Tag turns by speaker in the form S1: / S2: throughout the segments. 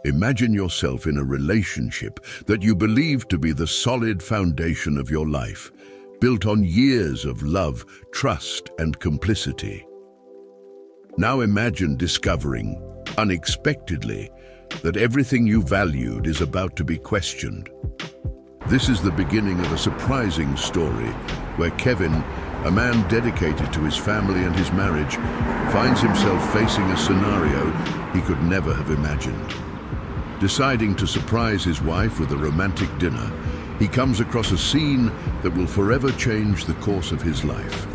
S1: Imagine yourself in a relationship that you believe to be the solid foundation of your life, built on years of love, trust, and complicity. Now imagine discovering, unexpectedly, that everything you valued is about to be questioned. This is the beginning of a surprising story where Kevin, a man dedicated to his family and his marriage, finds himself facing a scenario he could never have imagined. Deciding to surprise his wife with a romantic dinner, he comes across a scene that will forever change the course of his life.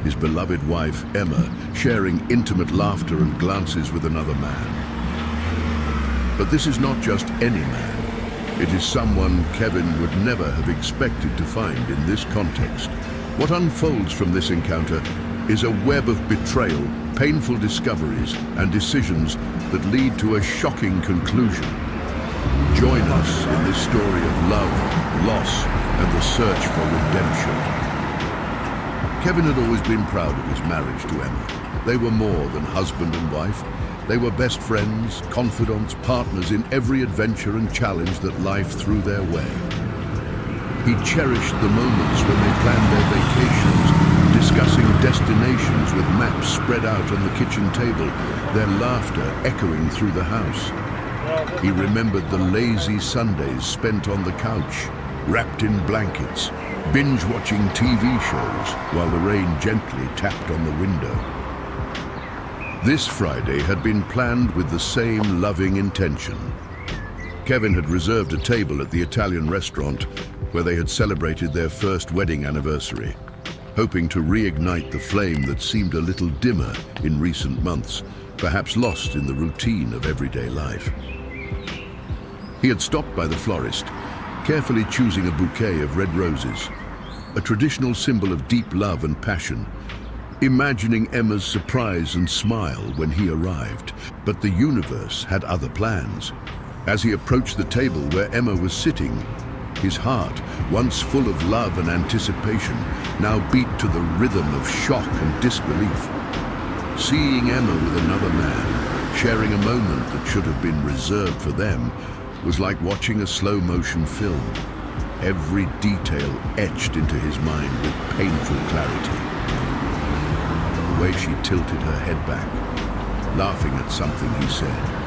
S1: His beloved wife, Emma, sharing intimate laughter and glances with another man. But this is not just any man. It is someone Kevin would never have expected to find in this context. What unfolds from this encounter is a web of betrayal, painful discoveries, and decisions that lead to a shocking conclusion. Join us in this story of love, loss, and the search for redemption. Kevin had always been proud of his marriage to Emma. They were more than husband and wife. They were best friends, confidants, partners in every adventure and challenge that life threw their way. He cherished the moments when they planned their vacations, discussing destinations with maps spread out on the kitchen table, their laughter echoing through the house. He remembered the lazy Sundays spent on the couch, wrapped in blankets, binge-watching TV shows while the rain gently tapped on the window. This Friday had been planned with the same loving intention. Kevin had reserved a table at the Italian restaurant where they had celebrated their first wedding anniversary, hoping to reignite the flame that seemed a little dimmer in recent months, perhaps lost in the routine of everyday life. He had stopped by the florist, carefully choosing a bouquet of red roses, a traditional symbol of deep love and passion, imagining Emma's surprise and smile when he arrived. But the universe had other plans. As he approached the table where Emma was sitting, his heart, once full of love and anticipation, now beat to the rhythm of shock and disbelief. Seeing Emma with another man, sharing a moment that should have been reserved for them, was like watching a slow-motion film, every detail etched into his mind with painful clarity. The way she tilted her head back, laughing at something he said,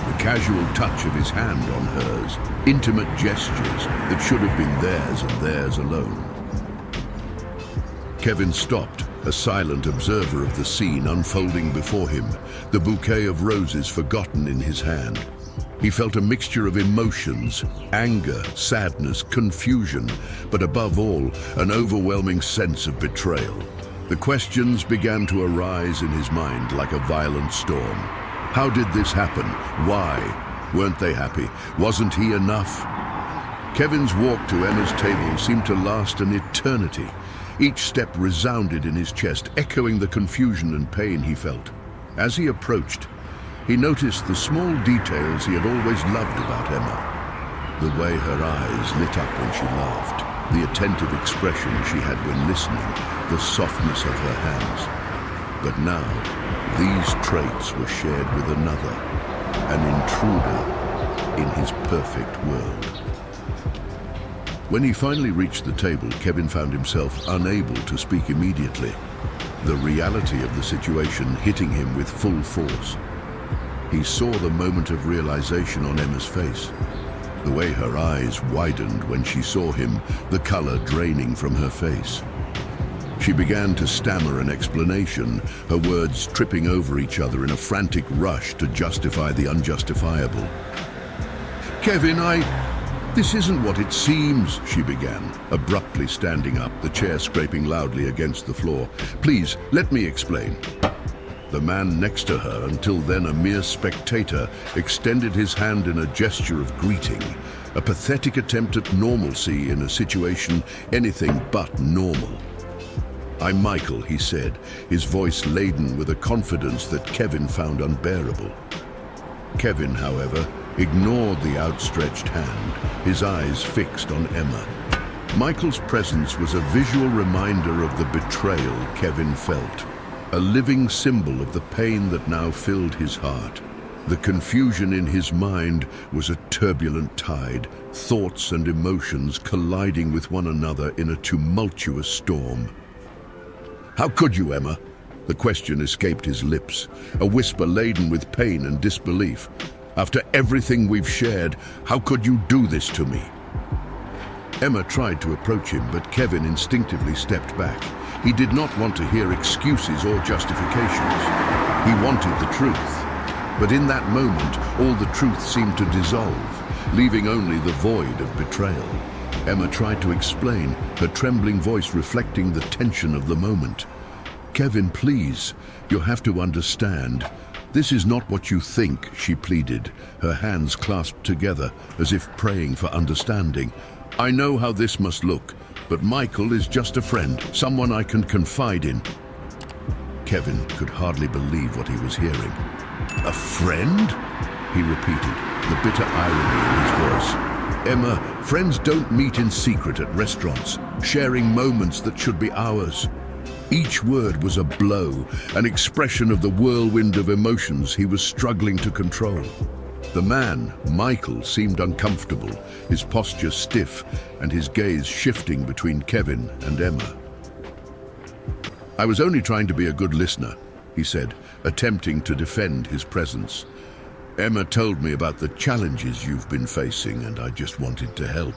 S1: the casual touch of his hand on hers, intimate gestures that should have been theirs and theirs alone. Kevin stopped, a silent observer of the scene unfolding before him, the bouquet of roses forgotten in his hand. He felt a mixture of emotions, anger, sadness, confusion, but above all, an overwhelming sense of betrayal. The questions began to arise in his mind like a violent storm. How did this happen? Why? Weren't they happy? Wasn't he enough? Kevin's walk to Emma's table seemed to last an eternity. Each step resounded in his chest, echoing the confusion and pain he felt. As he approached, he noticed the small details he had always loved about Emma. The way her eyes lit up when she laughed, the attentive expression she had when listening, the softness of her hands. But now, these traits were shared with another, an intruder in his perfect world. When he finally reached the table, Kevin found himself unable to speak immediately, the reality of the situation hitting him with full force. He saw the moment of realization on Emma's face, the way her eyes widened when she saw him, the color draining from her face. She began to stammer an explanation, her words tripping over each other in a frantic rush to justify the unjustifiable. "Kevin, this isn't what it seems," she began, abruptly standing up, the chair scraping loudly against the floor. "Please, let me explain." The man next to her, until then a mere spectator, extended his hand in a gesture of greeting, a pathetic attempt at normalcy in a situation anything but normal. "I'm Michael," he said, his voice laden with a confidence that Kevin found unbearable. Kevin, however, ignored the outstretched hand, his eyes fixed on Emma. Michael's presence was a visual reminder of the betrayal Kevin felt, a living symbol of the pain that now filled his heart. The confusion in his mind was a turbulent tide, thoughts and emotions colliding with one another in a tumultuous storm. "How could you, Emma?" The question escaped his lips, a whisper laden with pain and disbelief. "After everything we've shared, how could you do this to me?" Emma tried to approach him, but Kevin instinctively stepped back. He did not want to hear excuses or justifications. He wanted the truth. But in that moment, all the truth seemed to dissolve, leaving only the void of betrayal. Emma tried to explain, her trembling voice reflecting the tension of the moment. "Kevin, please, you have to understand. This is not what you think," she pleaded, her hands clasped together as if praying for understanding. "I know how this must look, but Michael is just a friend, someone I can confide in." Kevin could hardly believe what he was hearing. "A friend?" he repeated, the bitter irony in his voice. "Emma, friends don't meet in secret at restaurants, sharing moments that should be ours." Each word was a blow, an expression of the whirlwind of emotions he was struggling to control. The man, Michael, seemed uncomfortable, his posture stiff and his gaze shifting between Kevin and Emma. "I was only trying to be a good listener," he said, attempting to defend his presence. "Emma told me about the challenges you've been facing, and I just wanted to help."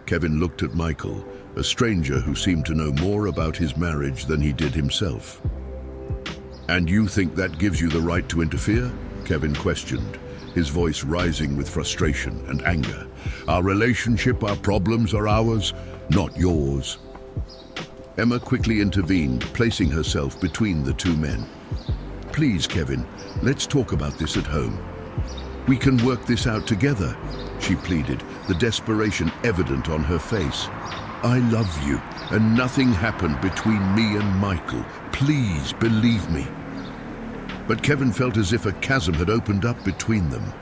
S1: Kevin looked at Michael, a stranger who seemed to know more about his marriage than he did himself. "And you think that gives you the right to interfere?" Kevin questioned, his voice rising with frustration and anger. "Our relationship, our problems are ours, not yours." Emma quickly intervened, placing herself between the two men. "Please, Kevin, let's talk about this at home. We can work this out together," she pleaded, the desperation evident on her face. "I love you, and nothing happened between me and Michael. Please believe me." But Kevin felt as if a chasm had opened up between them,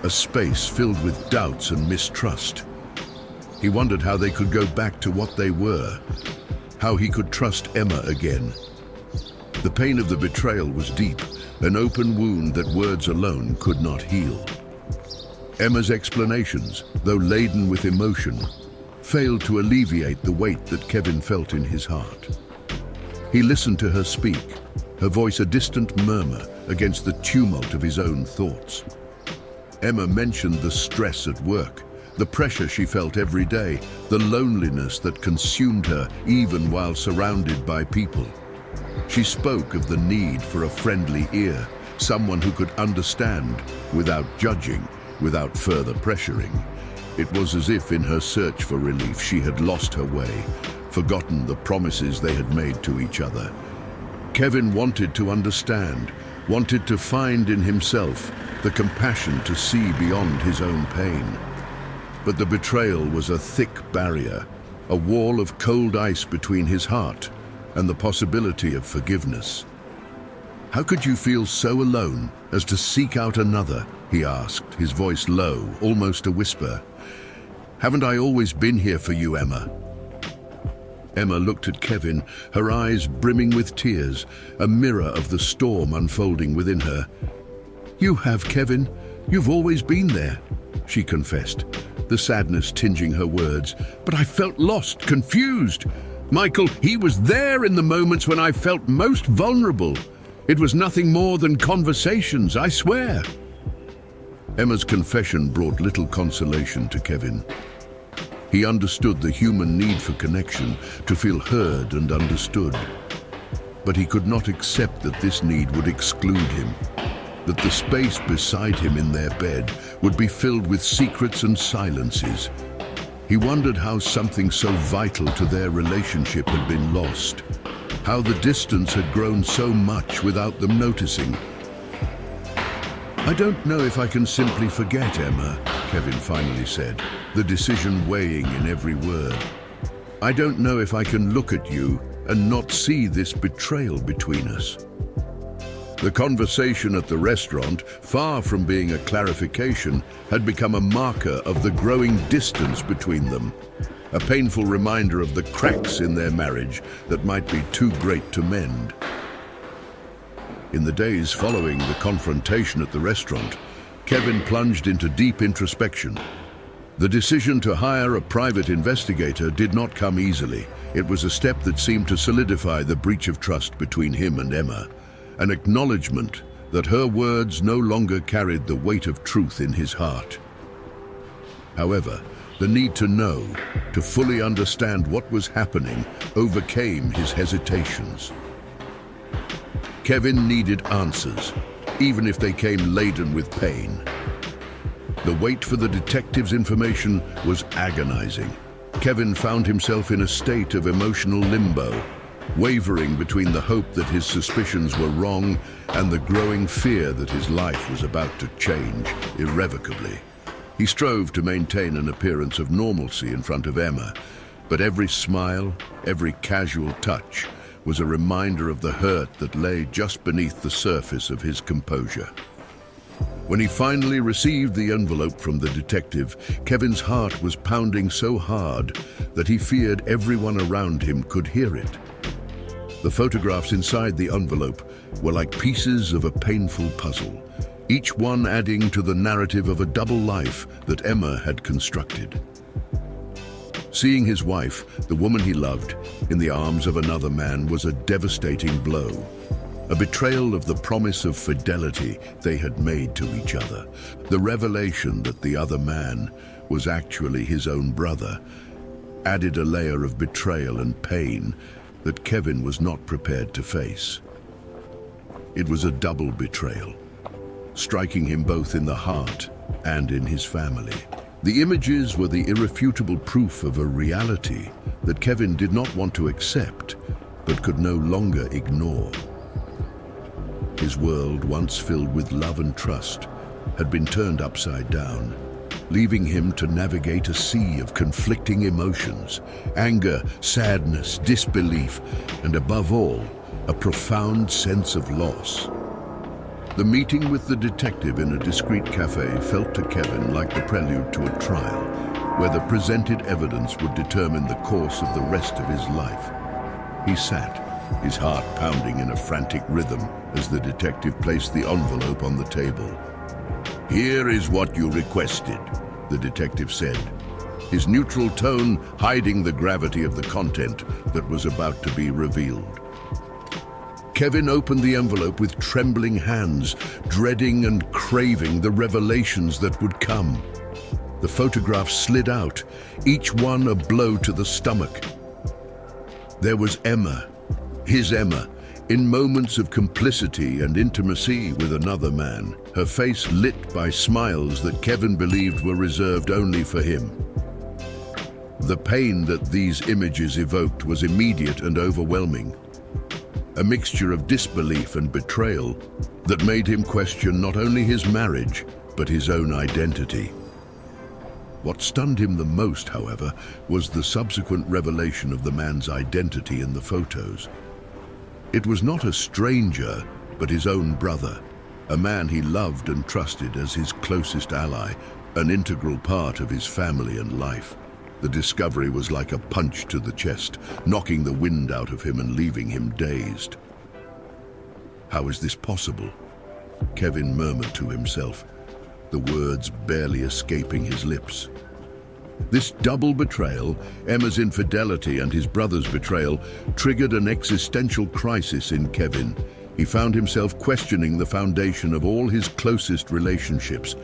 S1: a space filled with doubts and mistrust. He wondered how they could go back to what they were, how he could trust Emma again. The pain of the betrayal was deep, an open wound that words alone could not heal. Emma's explanations, though laden with emotion, failed to alleviate the weight that Kevin felt in his heart. He listened to her speak, her voice a distant murmur against the tumult of his own thoughts. Emma mentioned the stress at work, the pressure she felt every day, the loneliness that consumed her even while surrounded by people. She spoke of the need for a friendly ear, someone who could understand without judging, without further pressuring. It was as if in her search for relief she had lost her way, forgotten the promises they had made to each other. Kevin wanted to understand, wanted to find in himself the compassion to see beyond his own pain. But the betrayal was a thick barrier, a wall of cold ice between his heart and the possibility of forgiveness. "How could you feel so alone as to seek out another?" he asked, his voice low, almost a whisper. "Haven't I always been here for you, Emma?" Emma looked at Kevin, her eyes brimming with tears, a mirror of the storm unfolding within her. "You have, Kevin. You've always been there," she confessed, the sadness tinging her words. "But I felt lost, confused. Michael, he was there in the moments when I felt most vulnerable. It was nothing more than conversations, I swear." Emma's confession brought little consolation to Kevin. He understood the human need for connection, to feel heard and understood. But he could not accept that this need would exclude him, that the space beside him in their bed would be filled with secrets and silences. He wondered how something so vital to their relationship had been lost, how the distance had grown so much without them noticing. "I don't know if I can simply forget, Emma," Kevin finally said, the decision weighing in every word. "I don't know if I can look at you and not see this betrayal between us." The conversation at the restaurant, far from being a clarification, had become a marker of the growing distance between them, a painful reminder of the cracks in their marriage that might be too great to mend. In the days following the confrontation at the restaurant, Kevin plunged into deep introspection. The decision to hire a private investigator did not come easily. It was a step that seemed to solidify the breach of trust between him and Emma, an acknowledgement that her words no longer carried the weight of truth in his heart. However, the need to know, to fully understand what was happening, overcame his hesitations. Kevin needed answers, even if they came laden with pain. The wait for the detective's information was agonizing. Kevin found himself in a state of emotional limbo, wavering between the hope that his suspicions were wrong and the growing fear that his life was about to change irrevocably. He strove to maintain an appearance of normalcy in front of Emma, but every smile, every casual touch was a reminder of the hurt that lay just beneath the surface of his composure. When he finally received the envelope from the detective, Kevin's heart was pounding so hard that he feared everyone around him could hear it. The photographs inside the envelope were like pieces of a painful puzzle, each one adding to the narrative of a double life that Emma had constructed. Seeing his wife, the woman he loved, in the arms of another man was a devastating blow. A betrayal of the promise of fidelity they had made to each other. The revelation that the other man was actually his own brother added a layer of betrayal and pain that Kevin was not prepared to face. It was a double betrayal, striking him both in the heart and in his family. The images were the irrefutable proof of a reality that Kevin did not want to accept, but could no longer ignore. His world, once filled with love and trust, had been turned upside down, leaving him to navigate a sea of conflicting emotions: anger, sadness, disbelief, and above all, a profound sense of loss. The meeting with the detective in a discreet cafe felt to Kevin like the prelude to a trial, where the presented evidence would determine the course of the rest of his life. He sat, his heart pounding in a frantic rhythm as the detective placed the envelope on the table. "Here is what you requested," the detective said, his neutral tone hiding the gravity of the content that was about to be revealed. Kevin opened the envelope with trembling hands, dreading and craving the revelations that would come. The photographs slid out, each one a blow to the stomach. There was Emma, his Emma, in moments of complicity and intimacy with another man, her face lit by smiles that Kevin believed were reserved only for him. The pain that these images evoked was immediate and overwhelming, a mixture of disbelief and betrayal that made him question not only his marriage, but his own identity. What stunned him the most, however, was the subsequent revelation of the man's identity in the photos. It was not a stranger, but his own brother, a man he loved and trusted as his closest ally, an integral part of his family and life. The discovery was like a punch to the chest, knocking the wind out of him and leaving him dazed. "How is this possible?" Kevin murmured to himself, the words barely escaping his lips. This double betrayal, Emma's infidelity and his brother's betrayal, triggered an existential crisis in Kevin. He found himself questioning the foundation of all his closest relationships.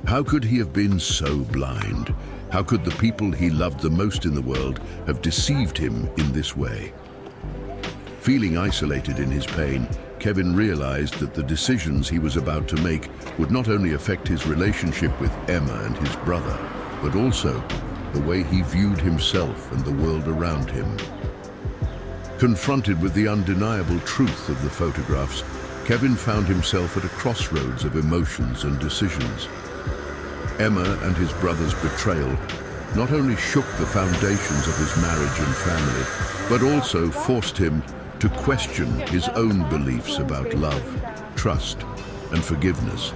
S1: How could he have been so blind? How could the people he loved the most in the world have deceived him in this way? Feeling isolated in his pain, Kevin realized that the decisions he was about to make would not only affect his relationship with Emma and his brother, but also the way he viewed himself and the world around him. Confronted with the undeniable truth of the photographs, Kevin found himself at a crossroads of emotions and decisions. Emma and his brother's betrayal not only shook the foundations of his marriage and family, but also forced him to question his own beliefs about love, trust, and forgiveness.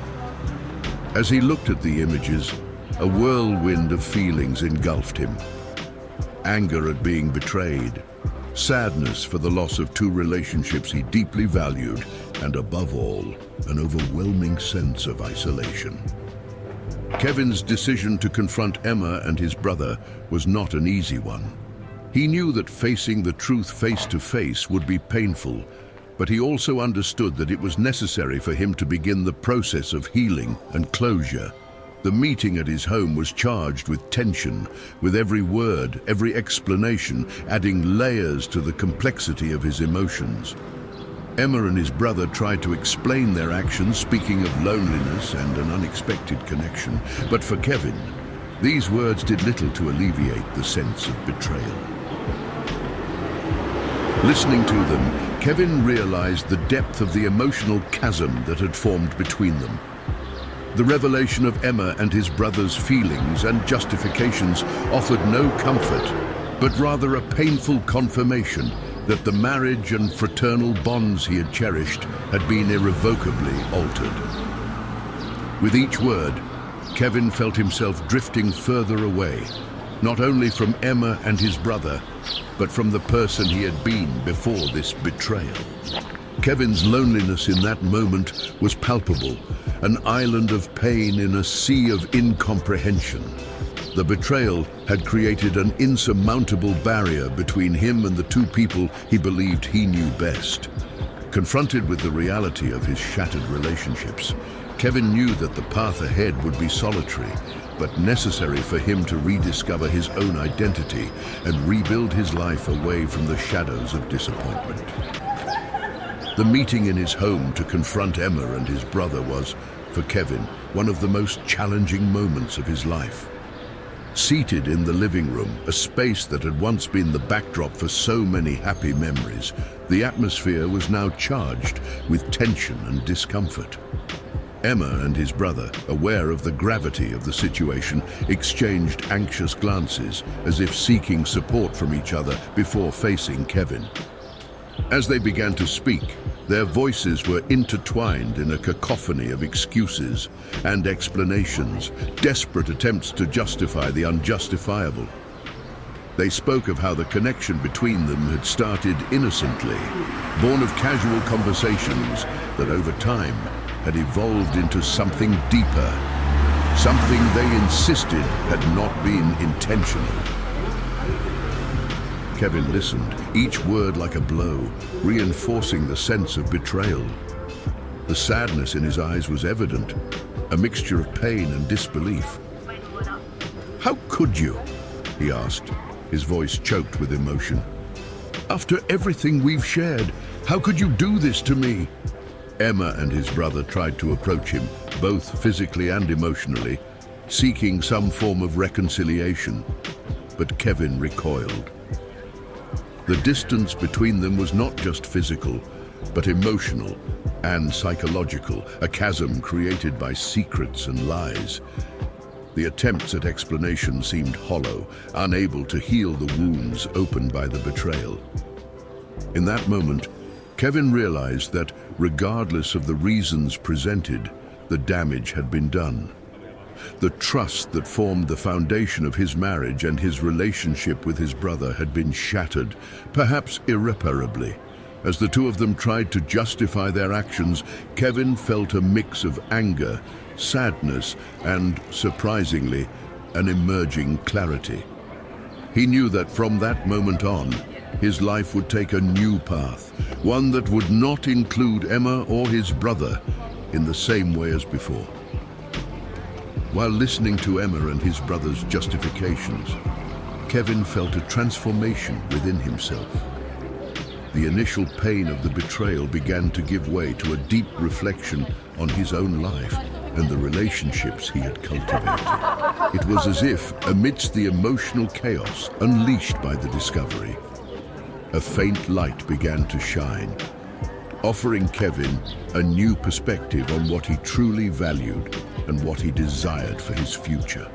S1: As he looked at the images, a whirlwind of feelings engulfed him. Anger at being betrayed, sadness for the loss of two relationships he deeply valued, and above all, an overwhelming sense of isolation. Kevin's decision to confront Emma and his brother was not an easy one. He knew that facing the truth face to face would be painful, but he also understood that it was necessary for him to begin the process of healing and closure. The meeting at his home was charged with tension, with every word, every explanation, adding layers to the complexity of his emotions. Emma and his brother tried to explain their actions, speaking of loneliness and an unexpected connection. But for Kevin, these words did little to alleviate the sense of betrayal. Listening to them, Kevin realized the depth of the emotional chasm that had formed between them. The revelation of Emma and his brother's feelings and justifications offered no comfort, but rather a painful confirmation that the marriage and fraternal bonds he had cherished had been irrevocably altered. With each word, Kevin felt himself drifting further away, not only from Emma and his brother, but from the person he had been before this betrayal. Kevin's loneliness in that moment was palpable, an island of pain in a sea of incomprehension. The betrayal had created an insurmountable barrier between him and the two people he believed he knew best. Confronted with the reality of his shattered relationships, Kevin knew that the path ahead would be solitary, but necessary for him to rediscover his own identity and rebuild his life away from the shadows of disappointment. The meeting in his home to confront Emma and his brother was, for Kevin, one of the most challenging moments of his life. Seated in the living room, a space that had once been the backdrop for so many happy memories, the atmosphere was now charged with tension and discomfort. Emma and his brother, aware of the gravity of the situation, exchanged anxious glances as if seeking support from each other before facing Kevin. As they began to speak, their voices were intertwined in a cacophony of excuses and explanations, desperate attempts to justify the unjustifiable. They spoke of how the connection between them had started innocently, born of casual conversations that over time had evolved into something deeper, something they insisted had not been intentional. Kevin listened, each word like a blow, reinforcing the sense of betrayal. The sadness in his eyes was evident, a mixture of pain and disbelief. "How could you?" he asked, his voice choked with emotion. "After everything we've shared, how could you do this to me?" Emma and his brother tried to approach him, both physically and emotionally, seeking some form of reconciliation, but Kevin recoiled. The distance between them was not just physical, but emotional and psychological, a chasm created by secrets and lies. The attempts at explanation seemed hollow, unable to heal the wounds opened by the betrayal. In that moment, Kevin realized that, regardless of the reasons presented, the damage had been done. The trust that formed the foundation of his marriage and his relationship with his brother had been shattered, perhaps irreparably. As the two of them tried to justify their actions, Kevin felt a mix of anger, sadness, and, surprisingly, an emerging clarity. He knew that from that moment on, his life would take a new path, one that would not include Emma or his brother in the same way as before. While listening to Emma and his brother's justifications, Kevin felt a transformation within himself. The initial pain of the betrayal began to give way to a deep reflection on his own life and the relationships he had cultivated. It was as if, amidst the emotional chaos unleashed by the discovery, a faint light began to shine, offering Kevin a new perspective on what he truly valued and what he desired for his future.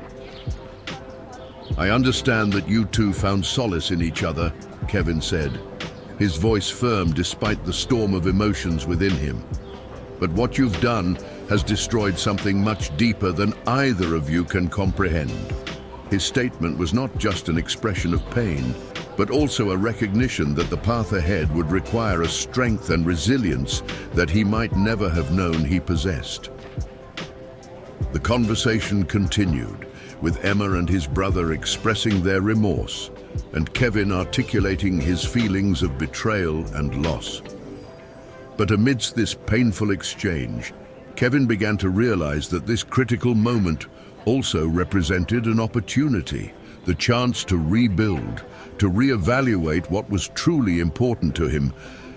S1: "I understand that you two found solace in each other," Kevin said, his voice firm despite the storm of emotions within him. "But what you've done has destroyed something much deeper than either of you can comprehend." His statement was not just an expression of pain, but also a recognition that the path ahead would require a strength and resilience that he might never have known he possessed. The conversation continued, with Emma and his brother expressing their remorse, and Kevin articulating his feelings of betrayal and loss. But amidst this painful exchange, Kevin began to realize that this critical moment also represented an opportunity, the chance to rebuild, to reevaluate what was truly important to him,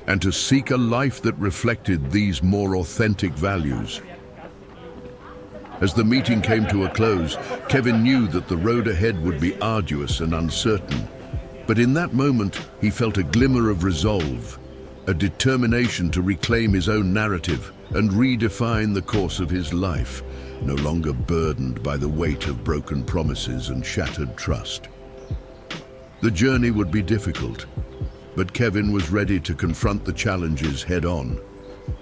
S1: and to seek a life that reflected these more authentic values. As the meeting came to a close, Kevin knew that the road ahead would be arduous and uncertain. But in that moment, he felt a glimmer of resolve, a determination to reclaim his own narrative and redefine the course of his life, no longer burdened by the weight of broken promises and shattered trust. The journey would be difficult, but Kevin was ready to confront the challenges head-on,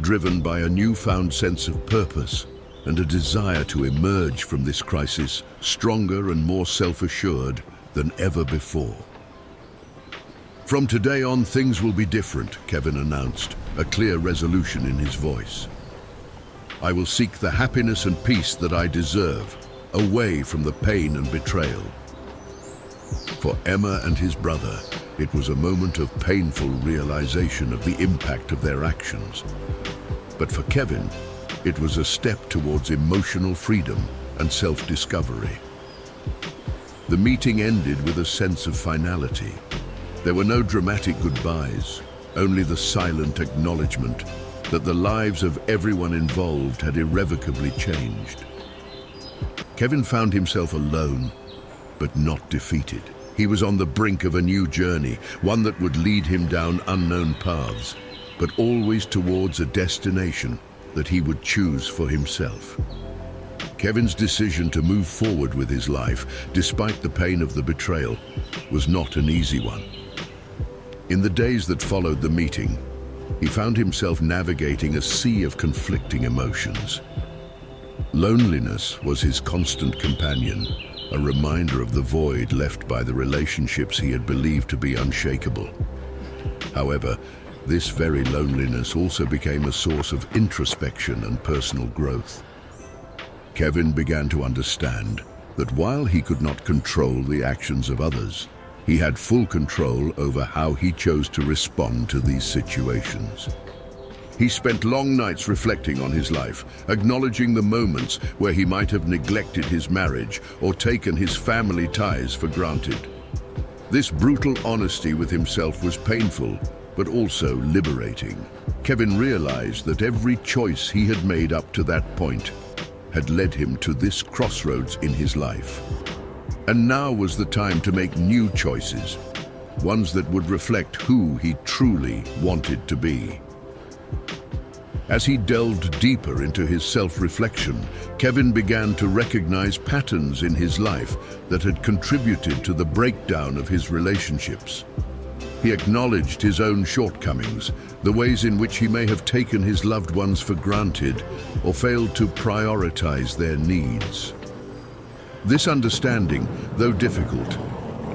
S1: driven by a newfound sense of purpose and a desire to emerge from this crisis stronger and more self-assured than ever before. "From today on, things will be different," Kevin announced, a clear resolution in his voice. "I will seek the happiness and peace that I deserve, away from the pain and betrayal." For Emma and his brother, it was a moment of painful realization of the impact of their actions. But for Kevin, it was a step towards emotional freedom and self-discovery. The meeting ended with a sense of finality. There were no dramatic goodbyes, only the silent acknowledgement that the lives of everyone involved had irrevocably changed. Kevin found himself alone, but not defeated. He was on the brink of a new journey, one that would lead him down unknown paths, but always towards a destination that he would choose for himself. Kevin's decision to move forward with his life, despite the pain of the betrayal, was not an easy one. In the days that followed the meeting, he found himself navigating a sea of conflicting emotions. Loneliness was his constant companion, a reminder of the void left by the relationships he had believed to be unshakable. However, this very loneliness also became a source of introspection and personal growth. Kevin began to understand that while he could not control the actions of others, he had full control over how he chose to respond to these situations. He spent long nights reflecting on his life, acknowledging the moments where he might have neglected his marriage or taken his family ties for granted. This brutal honesty with himself was painful, but also liberating. Kevin realized that every choice he had made up to that point had led him to this crossroads in his life. And now was the time to make new choices, ones that would reflect who he truly wanted to be. As he delved deeper into his self-reflection, Kevin began to recognize patterns in his life that had contributed to the breakdown of his relationships. He acknowledged his own shortcomings, the ways in which he may have taken his loved ones for granted or failed to prioritize their needs. This understanding, though difficult,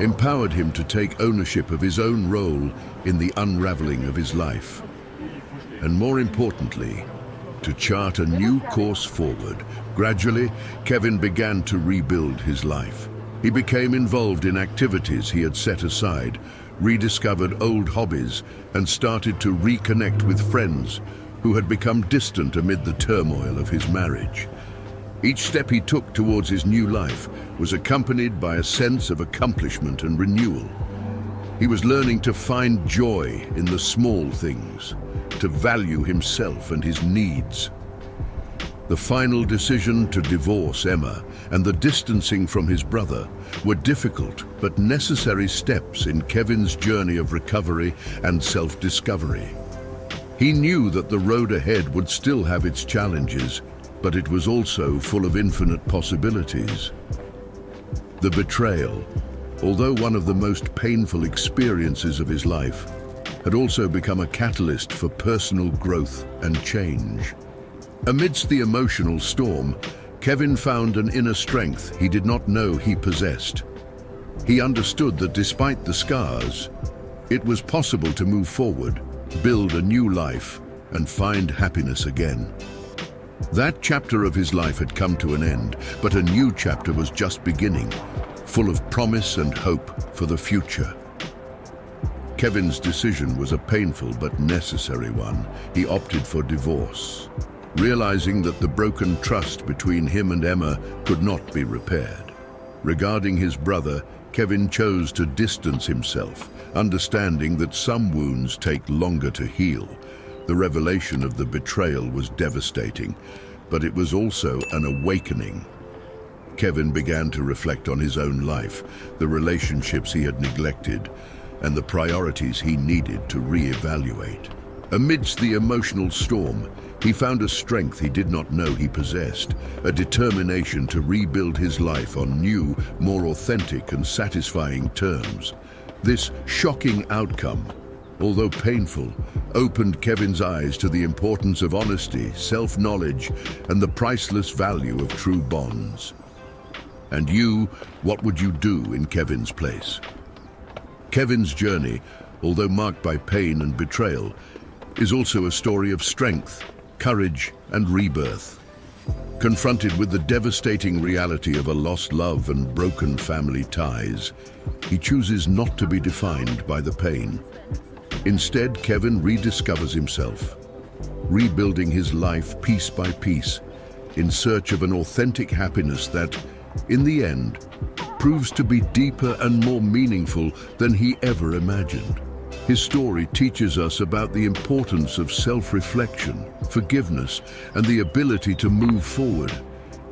S1: empowered him to take ownership of his own role in the unraveling of his life. And more importantly, to chart a new course forward. Gradually, Kevin began to rebuild his life. He became involved in activities he had set aside, rediscovered old hobbies, and started to reconnect with friends who had become distant amid the turmoil of his marriage. Each step he took towards his new life was accompanied by a sense of accomplishment and renewal. He was learning to find joy in the small things, to value himself and his needs. The final decision to divorce Emma and the distancing from his brother were difficult but necessary steps in Kevin's journey of recovery and self-discovery. He knew that the road ahead would still have its challenges, but it was also full of infinite possibilities. The betrayal, although one of the most painful experiences of his life, had also become a catalyst for personal growth and change. Amidst the emotional storm, Kevin found an inner strength he did not know he possessed. He understood that despite the scars, it was possible to move forward, build a new life, and find happiness again. That chapter of his life had come to an end, but a new chapter was just beginning, full of promise and hope for the future. Kevin's decision was a painful but necessary one. He opted for divorce, realizing that the broken trust between him and Emma could not be repaired. Regarding his brother, Kevin chose to distance himself, understanding that some wounds take longer to heal. The revelation of the betrayal was devastating, but it was also an awakening. Kevin began to reflect on his own life, the relationships he had neglected, and the priorities he needed to reevaluate. Amidst the emotional storm, he found a strength he did not know he possessed, a determination to rebuild his life on new, more authentic and satisfying terms. This shocking outcome, although painful, opened Kevin's eyes to the importance of honesty, self-knowledge, and the priceless value of true bonds. And you, what would you do in Kevin's place? Kevin's journey, although marked by pain and betrayal, is also a story of strength, courage, and rebirth. Confronted with the devastating reality of a lost love and broken family ties, he chooses not to be defined by the pain. Instead, Kevin rediscovers himself, rebuilding his life piece by piece, in search of an authentic happiness that, in the end, proves to be deeper and more meaningful than he ever imagined. His story teaches us about the importance of self-reflection, forgiveness, and the ability to move forward,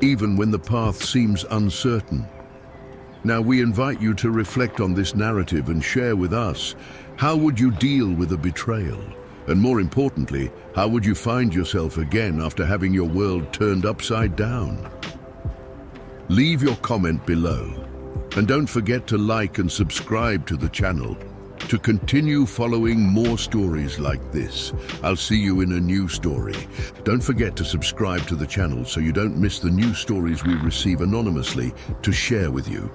S1: even when the path seems uncertain. Now, we invite you to reflect on this narrative and share with us, how would you deal with a betrayal? And more importantly, how would you find yourself again after having your world turned upside down? Leave your comment below, and don't forget to like and subscribe to the channel to continue following more stories like this. I'll see you in a new story. Don't forget to subscribe to the channel so you don't miss the new stories we receive anonymously to share with you.